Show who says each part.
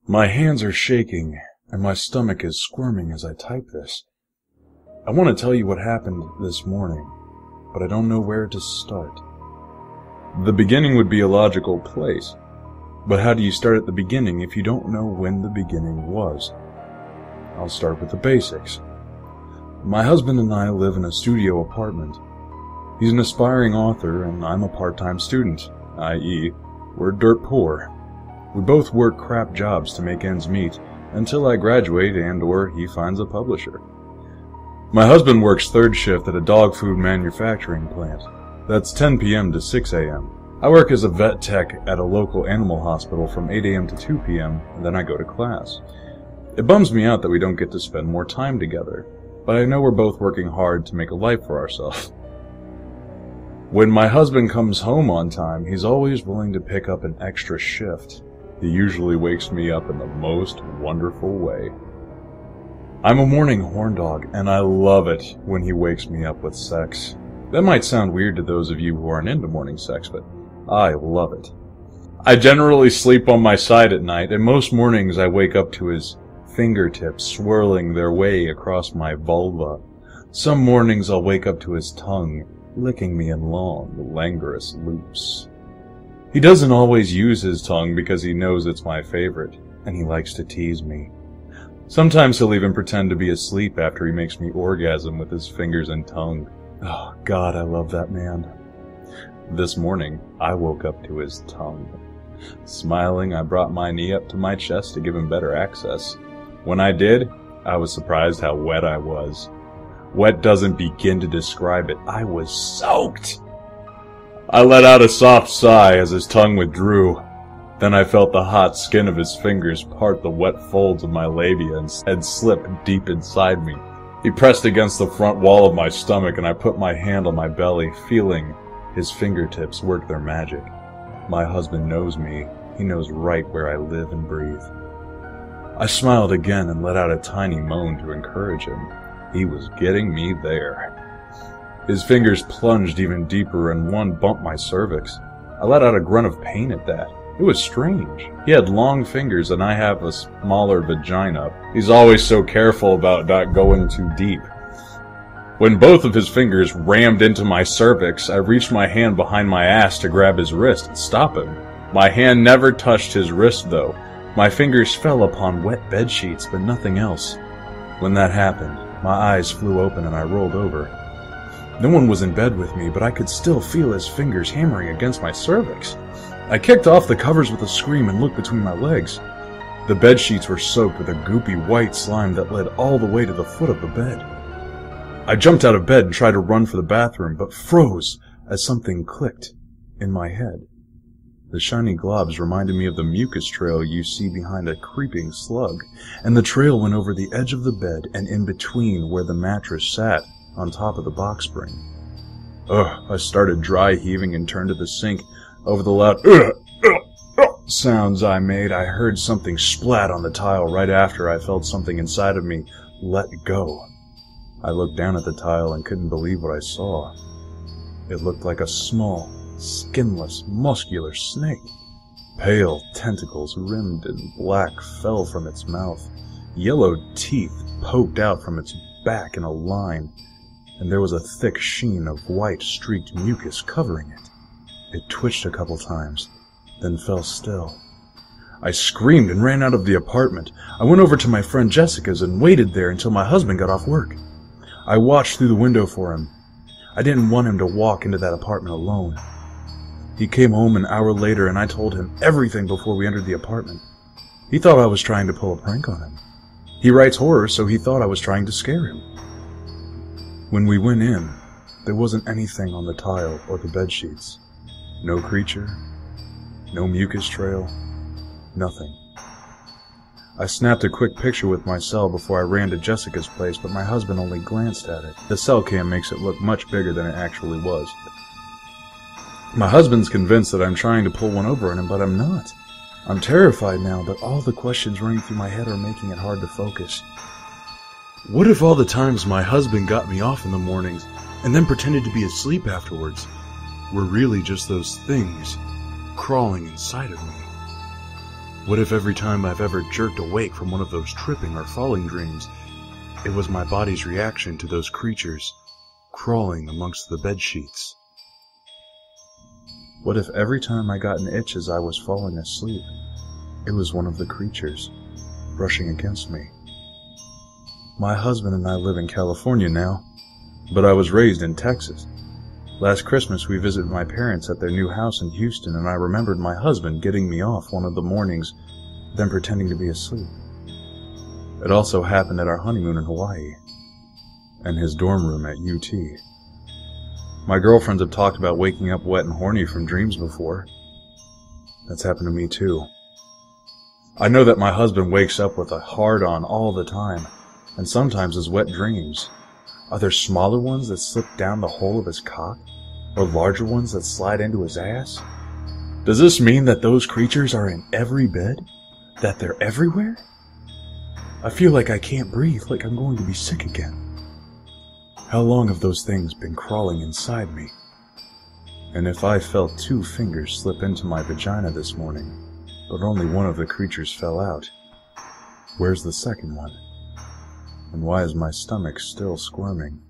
Speaker 1: My hands are shaking, and my stomach is squirming as I type this. I want to tell you what happened this morning, but I don't know where to start. The beginning would be a logical place, but how do you start at the beginning if you don't know when the beginning was? I'll start with the basics. My husband and I live in a studio apartment. He's an aspiring author, and I'm a part-time student, i.e., we're dirt poor. We both work crap jobs to make ends meet, until I graduate and/or he finds a publisher. My husband works third shift at a dog food manufacturing plant. That's 10 p.m. to 6 a.m. I work as a vet tech at a local animal hospital from 8 a.m. to 2 p.m., and then I go to class. It bums me out that we don't get to spend more time together, but I know we're both working hard to make a life for ourselves. When my husband comes home on time, he's always willing to pick up an extra shift. He usually wakes me up in the most wonderful way. I'm a morning horn dog, and I love it when he wakes me up with sex. That might sound weird to those of you who aren't into morning sex, but I love it. I generally sleep on my side at night, and most mornings I wake up to his fingertips swirling their way across my vulva. Some mornings I'll wake up to his tongue licking me in long, languorous loops. He doesn't always use his tongue because he knows it's my favorite, and he likes to tease me. Sometimes he'll even pretend to be asleep after he makes me orgasm with his fingers and tongue. Oh, God, I love that man. This morning, I woke up to his tongue. Smiling, I brought my knee up to my chest to give him better access. When I did, I was surprised how wet I was. Wet doesn't begin to describe it. I was soaked! I let out a soft sigh as his tongue withdrew. Then I felt the hot skin of his fingers part the wet folds of my labia and slip deep inside me. He pressed against the front wall of my stomach, and I put my hand on my belly, feeling his fingertips work their magic. My husband knows me. He knows right where I live and breathe. I smiled again and let out a tiny moan to encourage him. He was getting me there. His fingers plunged even deeper, and one bumped my cervix. I let out a grunt of pain at that. It was strange. He had long fingers, and I have a smaller vagina. He's always so careful about not going too deep. When both of his fingers rammed into my cervix, I reached my hand behind my ass to grab his wrist and stop him. My hand never touched his wrist, though. My fingers fell upon wet bed sheets, but nothing else. When that happened, my eyes flew open and I rolled over. No one was in bed with me, but I could still feel his fingers hammering against my cervix. I kicked off the covers with a scream and looked between my legs. The bed sheets were soaked with a goopy white slime that led all the way to the foot of the bed. I jumped out of bed and tried to run for the bathroom, but froze as something clicked in my head. The shiny globs reminded me of the mucus trail you see behind a creeping slug, and the trail went over the edge of the bed and in between where the mattress sat on top of the box spring. I started dry heaving and turned to the sink. Over the loud sounds I made, I heard something splat on the tile right after I felt something inside of me let go. I looked down at the tile and couldn't believe what I saw. It looked like a small, skinless, muscular snake. Pale tentacles rimmed in black fell from its mouth. Yellow teeth poked out from its back in a line, and there was a thick sheen of white streaked mucus covering it. It twitched a couple times, then fell still. I screamed and ran out of the apartment. I went over to my friend Jessica's and waited there until my husband got off work. I watched through the window for him. I didn't want him to walk into that apartment alone. He came home an hour later and I told him everything before we entered the apartment. He thought I was trying to pull a prank on him. He writes horror, so he thought I was trying to scare him. When we went in, there wasn't anything on the tile or the bed sheets. No creature, no mucus trail, nothing. I snapped a quick picture with my cell before I ran to Jessica's place, but my husband only glanced at it. The cell cam makes it look much bigger than it actually was. My husband's convinced that I'm trying to pull one over on him, but I'm not. I'm terrified now, but all the questions running through my head are making it hard to focus. What if all the times my husband got me off in the mornings and then pretended to be asleep afterwards were really just those things crawling inside of me? What if every time I've ever jerked awake from one of those tripping or falling dreams, it was my body's reaction to those creatures crawling amongst the bed sheets? What if every time I got an itch as I was falling asleep, it was one of the creatures brushing against me? My husband and I live in California now, but I was raised in Texas. Last Christmas we visited my parents at their new house in Houston, and I remembered my husband getting me off one of the mornings, then pretending to be asleep. It also happened at our honeymoon in Hawaii, and his dorm room at UT. My girlfriends have talked about waking up wet and horny from dreams before. That's happened to me too. I know that my husband wakes up with a hard-on all the time, and sometimes his wet dreams. Are there smaller ones that slip down the hole of his cock, or larger ones that slide into his ass? Does this mean that those creatures are in every bed? That they're everywhere? I feel like I can't breathe, like I'm going to be sick again. How long have those things been crawling inside me? And if I felt 2 fingers slip into my vagina this morning, but only one of the creatures fell out, where's the second one? And why is my stomach still squirming?